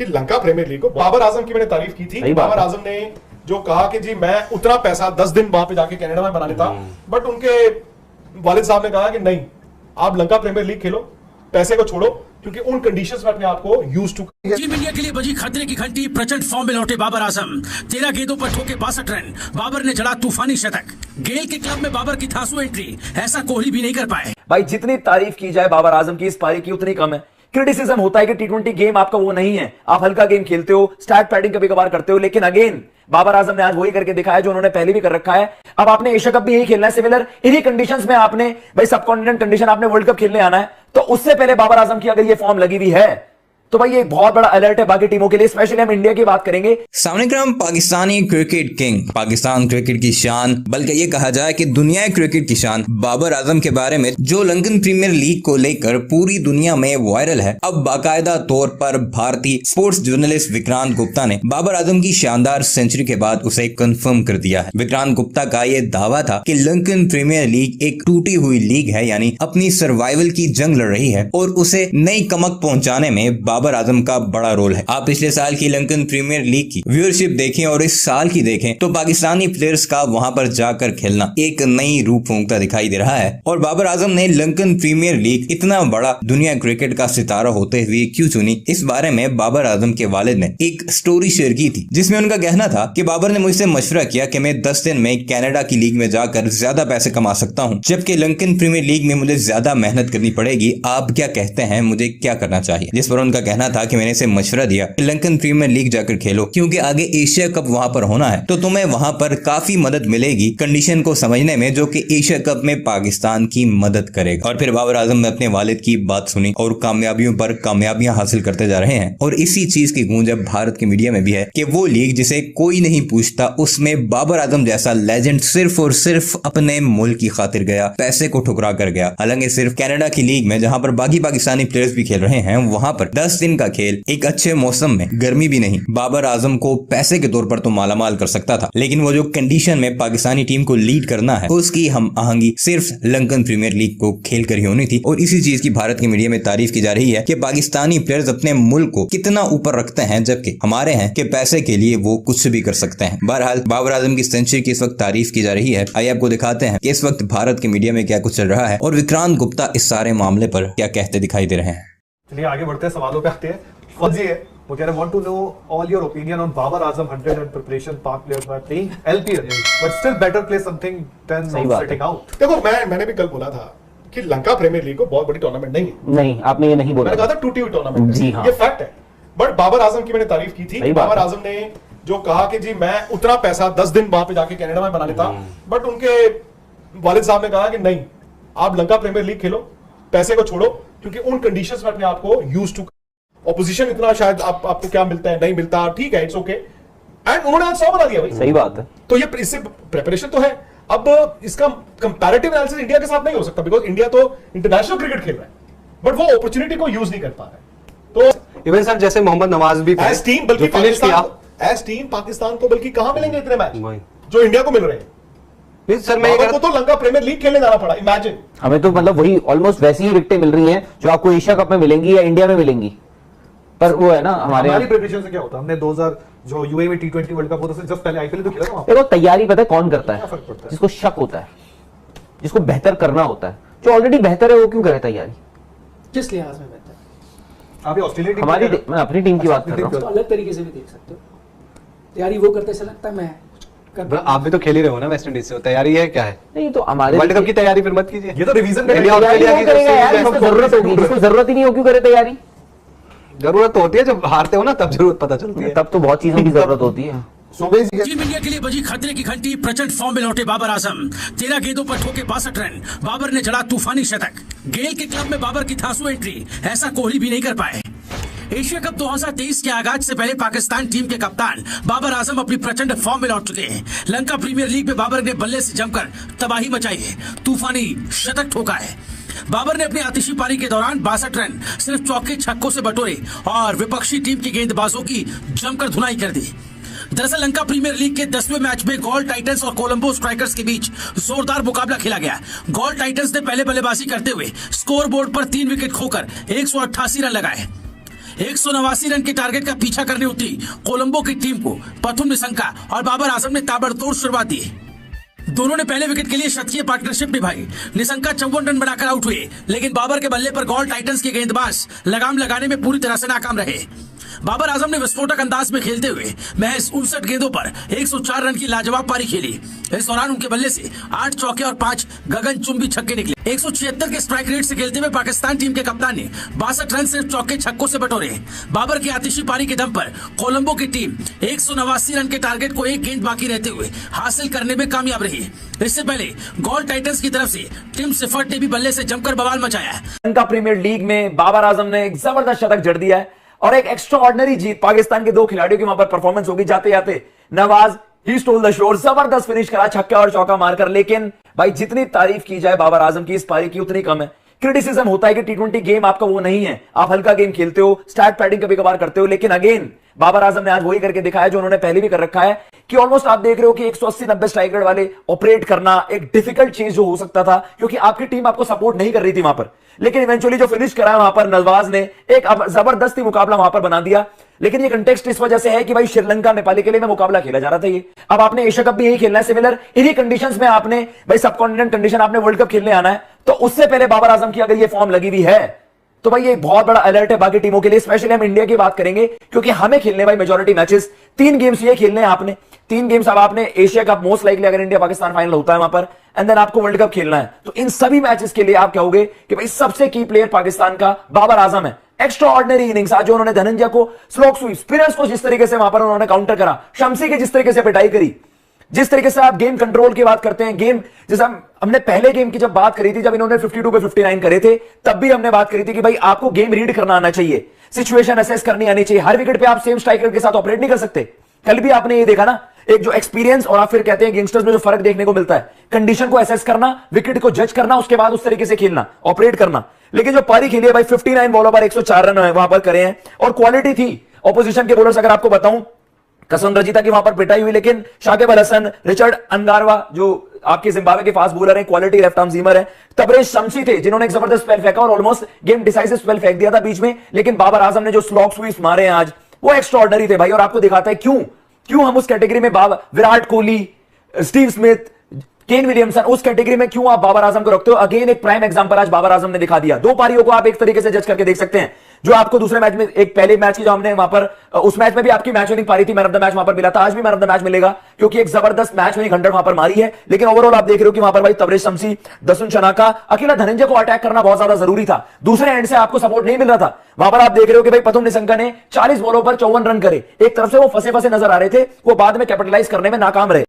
कि Lanka premiere league को बाबर आजम की मैंने तारीफ की थी। बाबर आजम ने जो कहा कि जी मैं उतना पैसा 10 दिन वहां पे जाके कनाडा में बना लेता, बट उनके वालिद साहब ने कहा कि नहीं, आप लंका प्रीमियर लीग खेलो, पैसे को छोड़ो, क्योंकि उन कंडीशंस में अपने आप को यूज टू। टीम इंडिया के लिए बजी खतरे की घंटी, प्रचंड फॉर्म में लौटे बाबर आजम। 13 गेंदों पर ठोके 62 रन, बाबर ने जड़ा तूफानी शतक। गेल के क्लब में बाबर की थासु एंट्री, ऐसा कोहली भी नहीं कर पाए। भाई जितनी तारीफ की जाए बाबर आजम की इस पारी की उतनी कम है। क्रिटिसिज्म होता है कि टी20 गेम आपका वो नहीं है, आप हल्का गेम खेलते हो, स्टैट पैडिंग कभी कभार करते हो, लेकिन अगेन बाबर आजम ने आज वही करके दिखाया जो उन्होंने पहले भी कर रखा है। अब आपने एशिया कप भी यही खेलना है, सिमिलर इन्हीं कंडीशंस में आपने भाई सबकॉन्टिनेंट कंडीशन आपने वर्ल्ड कप खेलने आना है, तो उससे पहले बाबर आजम की अगर ये फॉर्म लगी हुई है तो भाई ये एक बहुत बड़ा अलर्ट है बाकी टीमों के लिए, स्पेशली हम इंडिया की बात करेंगे। सामने Pakistani cricket king, Pakistan cricket की शान, बल्कि ये कहा जाए कि दुनिया क्रिकेट की शान बाबर आजम के बारे में जो लंदन प्रीमियर लीग को लेकर पूरी दुनिया में वायरल है। अब बाकायदा तौर पर भारतीय स्पोर्ट्स जर्नलिस्ट विक्रांत गुप्ता ने बाबर आजम की शानदार सेंचुरी के बाद उसे कंफर्म कर दिया है। विक्रांत गुप्ता का यह दावा था कि लंदन प्रीमियर लीग एक टूटी हुई लीग है, यानी अपनी सर्वाइवल की जंग लड़ रही है और उसे नई कमक पहुंचाने में बाबर आजम का बड़ा रोल है। आप पिछले साल की लंदन प्रीमियर लीग की व्यूअरशिप देखें और इस साल की देखें तो पाकिस्तानी प्लेयर्स का वहां पर जाकर खेलना एक नई रूप फूंकता दिखाई दे रहा है। और बाबर आजम ने लंदन प्रीमियर लीग इतना बड़ा दुनिया क्रिकेट का सितारा होते हुए क्यों चुनी, इस बारे में बाबर आजम के वालिद ने एक स्टोरी शेयर की थी, जिसमें उनका कहना था कि बाबर ने मुझसे मशवरा किया कि मैं 10 दिन में कनाडा की लीग में जाकर ज्यादा पैसे कमा सकता हूं, जबकि लंदन प्रीमियर लीग में मुझे ज्यादा मेहनत करनी पड़ेगी। आप क्या कहते हैं, मुझे क्या करना चाहिए? जिस पर उनका कहना था कि मैंने इसे मशवरा दिया कि लंदन प्रीमियर लीग जाकर खेलो, क्योंकि आगे एशिया कप वहां पर होना है, तो तुम्हें वहां पर काफी मदद मिलेगी कंडीशन को समझने में, जो कि एशिया कप में पाकिस्तान की मदद करेगा। और फिर बाबर आजम ने अपने वालिद की बात सुनी और कामयाबियों पर कामयाबियां हासिल करते जा रहे हैं। और इसी चीज की गूंज अब भारत के मीडिया में भी है कि वो लीग जिसे कोई नहीं पूछता, उसमें बाबर आजम जैसा लेजेंड सिर्फ और सिर्फ अपने मुल्क की खातिर गया, पैसे को ठुकरा कर गया। हालांकि सिर्फ कनाडा की लीग में, जहां पर बाकी पाकिस्तानी प्लेयर्स भी खेल रहे हैं, वहां पर 10 दिन का खेल एक अच्छे मौसम में, गर्मी भी नहीं, बाबर आजम को पैसे के तौर पर तो मालामाल कर सकता था, लेकिन वो जो कंडीशन में पाकिस्तानी टीम को लीड करना है, उसकी हम आहंगी सिर्फ लंदन प्रीमियर लीग को खेल कर ही होनी थी। और इसी चीज की भारत के मीडिया में तारीफ की जा रही है कि पाकिस्तानी प्लेयर्स अपने मुल्क को कितना ऊपर रखते हैं, जबकि हमारे हैं कि पैसे के लिए वो कुछ भी कर सकते हैं। बहरहाल बाबर आजम की सेंचुरी की इस वक्त तारीफ की जा रही है। आइए आपको दिखाते हैं कि इस वक्त भारत के मीडिया में क्या कुछ चल रहा है और विक्रांत गुप्ता इस सारे मामले पर क्या कहते दिखाई दे रहे हैं। चलिए आगे बढ़ते हैं, सवालों पे आते हैं। फौजी है, वो कह रहे want to know all your opinion on Babar Azam 100 and preparation Pak players by playing LPL, but still better play something than sitting out. देखो मैंने भी कल बोला था कि लंका प्रीमियर लीग को बहुत बड़ी टूर्नामेंट नहीं है। नहीं, आपने ये नहीं बोला, मैंने कहा था टूटी हुई टूर्नामेंट जी हाँ, ये फैक्ट है। बट बाबर आजम की मैंने तारीफ की थी। बाबर आजम ने जो कहा कि जी मैं उतना पैसा 10 दिन वहां पे जाके कनाडा में बना लेता, बट उनके वालिद साहब ने कहा कि नहीं, आप लंका प्रीमियर लीग खेलो, पैसे को छोड़ो, क्योंकि उन कंडीशंस में अपने आप को यूज टू। ऑपोजिशन इतना शायद आपको क्या मिलता है, नहीं मिलता, ठीक है, इट्स ओके। एंड उन्होंने आज 100 बना दिया भाई, सही बात है। तो ये इससे प्रिपरेशन तो है। अब इसका कंपैरेटिव एनालिसिस इंडिया के साथ नहीं हो सकता, बिकॉज इंडिया तो इंटरनेशनल क्रिकेट खेल रहा है, बट वो अपॉर्चुनिटी को यूज नहीं कर पा रहा है। तो इवन सर जैसे मोहम्मद नवाज भी एज टीम, बल्कि पाकिस्तान को बल्कि कहां मिलेंगे इतने मैच जो इंडिया को मिल रहे हैं। सर मैं को तो लंका प्रीमियर लीग खेलने जाना पड़ा, इमेजिन। हमें तो मतलब वही ऑलमोस्ट वैसी ही विकेटें मिल रही हैं जो आपको एशिया कप में मिलेंगी या इंडिया में मिलेंगी, पर वो है ना हमारी प्रिपरेशन से क्या होता है। हमने 2000 जो यूएई में T20 वर्ल्ड कप होता है, जस्ट पहले आईपीएल तो खेला था। देखो तैयारी पता है कौन करता है? जिसको शक होता है, जिसको बेहतर करना होता है। जो ऑलरेडी बेहतर है वो क्यों करे तैयारी? किस लिहाज में बेहतर? आप ऑस्ट्रेलिया टीम, हमारी मैं अपनी टीम की बात कर रहा हूं। तो अलग तरीके से भी देख सकते हो, तैयारी वो करते ऐसा लगता है मैं आप भी तो खेल ही रहे हो ना वेस्ट इंडीज से, तैयारी है क्या है? नहीं तो हमारे वर्ल्ड कप की तैयारी फिर मत कीजिए, ये तो रिवीजन इंडिया ऑस्ट्रेलिया की जरूरत होगी, जिसको जरूरत ही नहीं हो क्यों करे तैयारी? जरूरत तो होती है, जब हारते हो ना तब जरूरत पता चलती है, तब तो बहुत चीजों की जरूरत होती है। टीम इंडिया के लिए बजी खतरे की घंटी, प्रचंड फॉर्म में लौटे बाबर आजम। 13 गेंदों पर ठोके 62 रन, बाबर ने जड़ा तूफानी शतक। गेल के क्लब में बाबर की थासु एंट्री, ऐसा कोहली भी नहीं कर पाए। एशिया कप 2023 के आगाज से पहले पाकिस्तान टीम के कप्तान बाबर आजम अपनी प्रचंड फॉर्म में लौट चुके हैं। लंका प्रीमियर लीग में बाबर ने बल्ले से जमकर तबाही मचाई है, तूफानी शतक ठोका है। बाबर ने अपनी आतिशी पारी के दौरान 62 रन सिर्फ चौके छक्कों से बटोरे और विपक्षी टीम की गेंदबाजों की जमकर धुनाई कर दी। दरअसल लंका प्रीमियर लीग के 10वें मैच में गॉल टाइटंस और कोलंबो स्ट्राइकर्स के बीच जोरदार मुकाबला खेला गया। गॉल टाइटंस ने पहले बल्लेबाजी करते हुए स्कोर बोर्ड पर 3 विकेट खोकर 188 रन लगाए। 189 रन के टारगेट का पीछा करने उतरी कोलंबो की टीम को पथुम निशंका और बाबर आजम ने ताबड़तोड़ शुरुआत दी। दोनों ने पहले विकेट के लिए शतकीय पार्टनरशिप निभाई। निशंका 54 रन बनाकर आउट हुए, लेकिन बाबर के बल्ले पर गॉल टाइटंस के गेंदबाज लगाम लगाने में पूरी तरह से नाकाम रहे। बाबर आजम ने विस्फोटक अंदाज में खेलते हुए महज 59 गेंदों पर 104 रन की लाजवाब पारी खेली। इस दौरान उनके बल्ले से 8 चौके और 5 गगनचुंबी छक्के निकले। 176 के स्ट्राइक रेट से खेलते हुए पाकिस्तान टीम के कप्तान ने 62 रन सिर्फ चौके छक्कों से बटोरे। बाबर की आतिशी पारी के दम पर कोलंबो की टीम 189 रन के टारगेट को एक गेंद बाकी रहते हुए हासिल करने में कामयाब रही। इससे पहले गॉल टाइटंस की तरफ से टिम सिफर्ट ने भी बल्ले से जमकर बवाल मचाया। श्रीलंका प्रीमियर लीग में बाबर आजम ने एक जबरदस्त शतक जड़ दिया है और एक एक्स्ट्रा ऑर्डिनरी जीत। पाकिस्तान के 2 खिलाड़ियों की वहां पर परफॉर्मेंस होगी। जाते जाते Nawaz he stole the shore, जबरदस्त फिनिश करा छक्का और चौका मारकर। लेकिन भाई जितनी तारीफ की जाए बाबर आजम की इस पारी की उतनी कम है। क्रिटिसिज्म होता है कि टी20 गेम आपका वो नहीं है, आप हल्का गेम खेलते हो, स्टैट पैडिंग कभी कभार करते हो। लेकिन अगेन बाबर आजम ने आज वही करके दिखाया जो उन्होंने पहले भी कर रखा है कि ऑलमोस्ट आप देख रहे हो कि 180-90 स्ट्राइक रेट वाले ऑपरेट करना एक डिफिकल्ट चीज जो हो सकता था, क्योंकि आपकी टीम आपको सपोर्ट नहीं कर रही थी वहां पर। लेकिन इवेंचुअली जो फिनिश करा वहां पर नवाज ने एक जबरदस्ती मुकाबला वहां पर बना दिया। लेकिन ये कंटेक्स्ट इस वजह से है कि भाई श्रीलंका नेपाली के लिए में मुकाबला खेला जा रहा था ये। अब आपने एशिया कप भी यही खेलना है, सिमिलर इन्हीं कंडीशंस में आपने भाई सब कॉन्टिनेंट कंडीशन आपने वर्ल्ड कप खेलने आना है। तो उससे पहले बाबर आजम की अगर ये फॉर्म लगी हुई है तो भाई ये बहुत बड़ा अलर्ट है बाकी टीमों के लिए। स्पेशली हम इंडिया की बात करेंगे क्योंकि हमें खेलने भाई मेजॉरिटी मैचेस 3 गेम्स ये खेलने हैं आपने। 3 गेम्स अब आपने एशिया कप मोस्ट लाइकली अगर इंडिया पाकिस्तान फाइनल होता है वहां पर, एंड देन आपको वर्ल्ड कप खेलना है। तो इन सभी मैचेस के लिए आप कहोगे कि भाई सबसे की प्लेयर पाकिस्तान का बाबर आजम है। एक्स्ट्रा ऑर्डिनरी इनिंग्स आज जो उन्होंने धनंजय को स्लोक स्वीप स्पिनर्स को जिस तरीके से वहां पर उन्होंने काउंटर करा, शमसी की जिस तरीके से पिटाई करी, जिस तरीके से आप गेम कंट्रोल की बात करते हैं, गेम जैसे हमने पहले गेम की जब बात करी थी, जब इन्होंने 52 पे 59 करे थे, तब भी हमने बात करी थी कि भाई आपको गेम रीड करना आना चाहिए, सिचुएशन असेस करनी आनी चाहिए। हर विकेट पे आप सेम स्ट्राइकर के साथ ऑपरेट नहीं कर सकते। कल भी आपने ये देखा ना, एक जो एक्सपीरियंस और आप फिर कहते हैं यंगस्टर्स में जो फर्क देखने को मिलता है, कंडीशन को असेस करना, विकेट को जज करना, उसके बाद उस तरीके से खेलना, ऑपरेट करना। लेकिन जो पारी खेली है भाई 59 बॉलों पर 104 रन वहां पर करे हैं और क्वालिटी थी ऑपोजिशन के बॉलर्स। अगर आपको बताऊं कसम रजीता की वहां पर पिटाई हुई, लेकिन शाकिब अल हसन, रिचर्ड अंगारवा जो आपके जिम्बाब्वे के फास्ट बॉलर हैं, क्वालिटी लेफ्ट आर्म सीमर है, तबरेज शमसी थे जिन्होंने एक जबरदस्त स्पेल फेंका और ऑलमोस्ट गेम डिसाइसिव स्पेल फेंक दिया था बीच में। लेकिन बाबर आजम ने जो स्लॉग स्वीप्स मारे हैं आज वो एक्स्ट्रा ऑर्डिनरी थे भाई। और आपको दिखाता है क्यों हम उस कैटेगरी में Virat Kohli, Steve Smith, Kane Williamson, उस कैटेगरी में क्यों आप बाबर आजम को रखते हो। अगेन एक प्राइम एग्जांपल आज बाबर आजम ने दिखा दिया। 2 पारियों को आप एक तरीके से जज करके देख सकते हैं। जो आपको दूसरे मैच में, एक पहले मैच की जो हमने वहां पर, उस मैच में भी आपकी मैच विनिंग पारी थी, मैन ऑफ द मैच वहां पर मिला था, आज भी मैन ऑफ द मैच मिलेगा क्योंकि एक जबरदस्त मैच विनिंग 100 वहां पर मारी है। लेकिन ओवरऑल आप देख रहे हो कि वहां पर भाई तबरेज शमसी, दसुन शनाका, अकेला धनंजय को अटैक करना बहुत ज्यादा जरूरी था। दूसरे एंड से आपको सपोर्ट नहीं मिल रहा था। वहां पर आप देख रहे हो कि भाई पथुम निशंका ने 40 बॉलों पर 54 रन करे। एक तरफ से वो फंसे नजर आ रहे थे, वो बाद में कैपिटलाइज करने में नाकाम रहे।